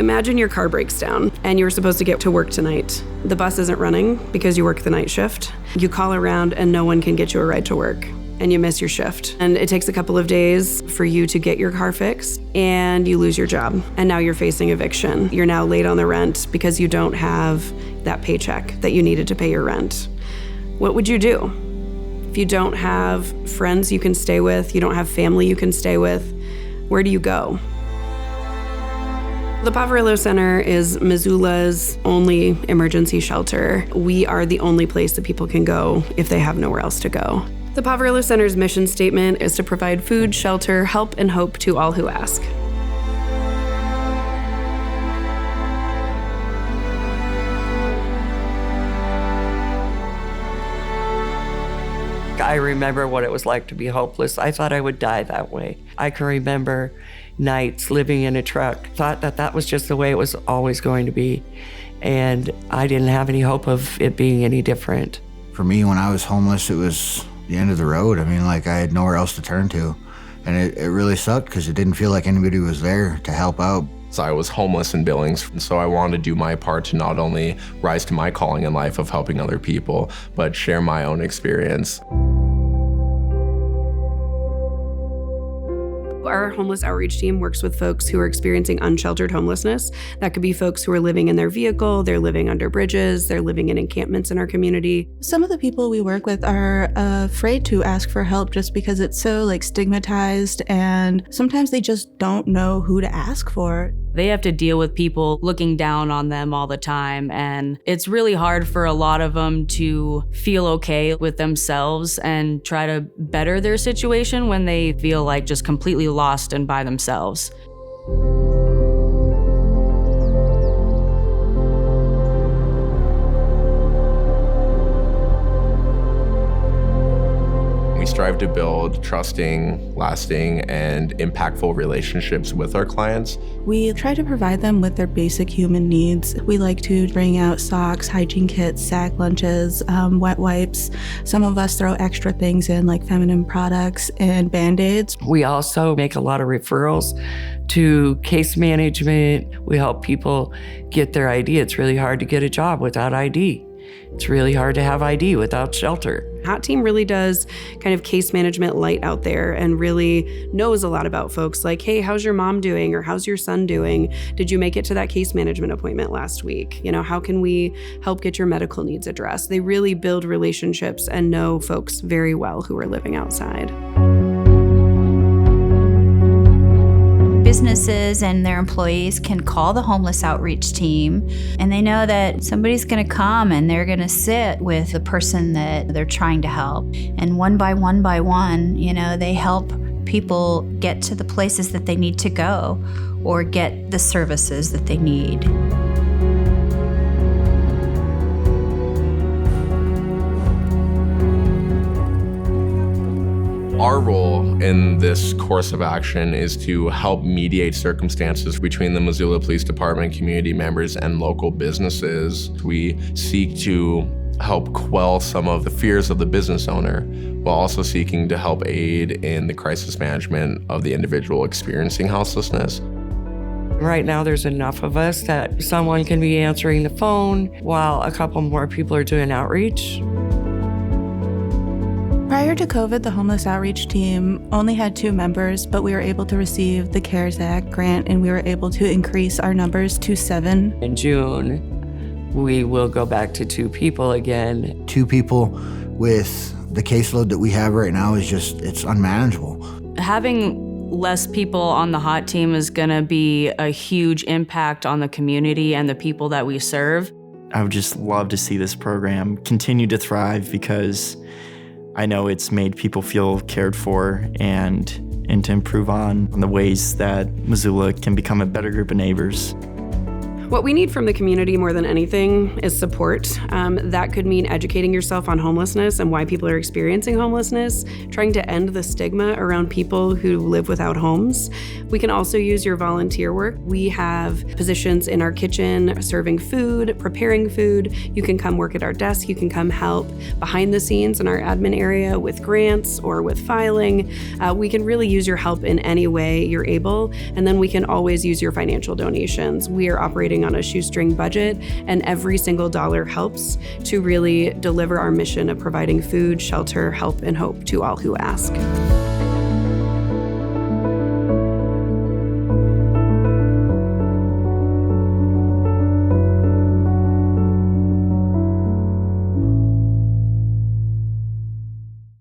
Imagine your car breaks down and you're supposed to get to work tonight. The bus isn't running because you work the night shift. You call around and no one can get you a ride to work, and you miss your shift. And it takes a couple of days for you to get your car fixed, and you lose your job. And now you're facing eviction. You're now late on the rent because you don't have that paycheck that you needed to pay your rent. What would you do? If you don't have friends you can stay with, you don't have family you can stay with, where do you go? The Poverello Center is Missoula's only emergency shelter. We are the only place that people can go if they have nowhere else to go. The Poverello Center's mission statement is to provide food, shelter, help, and hope to all who ask. I remember what it was like to be hopeless. I thought I would die that way. I can remember nights living in a truck, thought that that was just the way it was always going to be. And I didn't have any hope of it being any different. For me, when I was homeless, it was the end of the road. I mean, like, I had nowhere else to turn to. And it really sucked because it didn't feel like anybody was there to help out. So I was homeless in Billings, and so I wanted to do my part to not only rise to my calling in life of helping other people, but share my own experience. Our homeless outreach team works with folks who are experiencing unsheltered homelessness. That could be folks who are living in their vehicle, they're living under bridges, they're living in encampments in our community. Some of the people we work with are afraid to ask for help just because it's so stigmatized, and sometimes they just don't know who to ask for. They have to deal with people looking down on them all the time, and it's really hard for a lot of them to feel okay with themselves and try to better their situation when they feel like just completely lost and by themselves. We strive to build trusting, lasting, and impactful relationships with our clients. We try to provide them with their basic human needs. We like to bring out socks, hygiene kits, sack lunches, wet wipes. Some of us throw extra things in like feminine products and Band-Aids. We also make a lot of referrals to case management. We help people get their ID. It's really hard to get a job without ID. It's really hard to have ID without shelter. Hot Team really does kind of case management light out there and really knows a lot about folks like, hey, how's your mom doing? Or how's your son doing? Did you make it to that case management appointment last week? You know, how can we help get your medical needs addressed? They really build relationships and know folks very well who are living outside. Businesses and their employees can call the homeless outreach team, and they know that somebody's going to come and they're going to sit with the person that they're trying to help. And one by one, they help people get to the places that they need to go or get the services that they need. Our role in this course of action is to help mediate circumstances between the Missoula Police Department, community members, and local businesses. We seek to help quell some of the fears of the business owner while also seeking to help aid in the crisis management of the individual experiencing houselessness. Right now, there's enough of us that someone can be answering the phone while a couple more people are doing outreach. Prior to COVID, the homeless outreach team only had 2 members, but we were able to receive the CARES Act grant, and we were able to increase our numbers to 7. In June, we will go back to 2 people again. 2 people with the caseload that we have right now is it's unmanageable. Having less people on the Hot Team is gonna be a huge impact on the community and the people that we serve. I would just love to see this program continue to thrive because I know it's made people feel cared for and to improve on the ways that Missoula can become a better group of neighbors. What we need from the community more than anything is support. That could mean educating yourself on homelessness and why people are experiencing homelessness, trying to end the stigma around people who live without homes. We can also use your volunteer work. We have positions in our kitchen serving food, preparing food. You can come work at our desk. You can come help behind the scenes in our admin area with grants or with filing. We can really use your help in any way you're able, and then we can always use your financial donations. We are operating on a shoestring budget, and every single dollar helps to really deliver our mission of providing food, shelter, help, and hope to all who ask.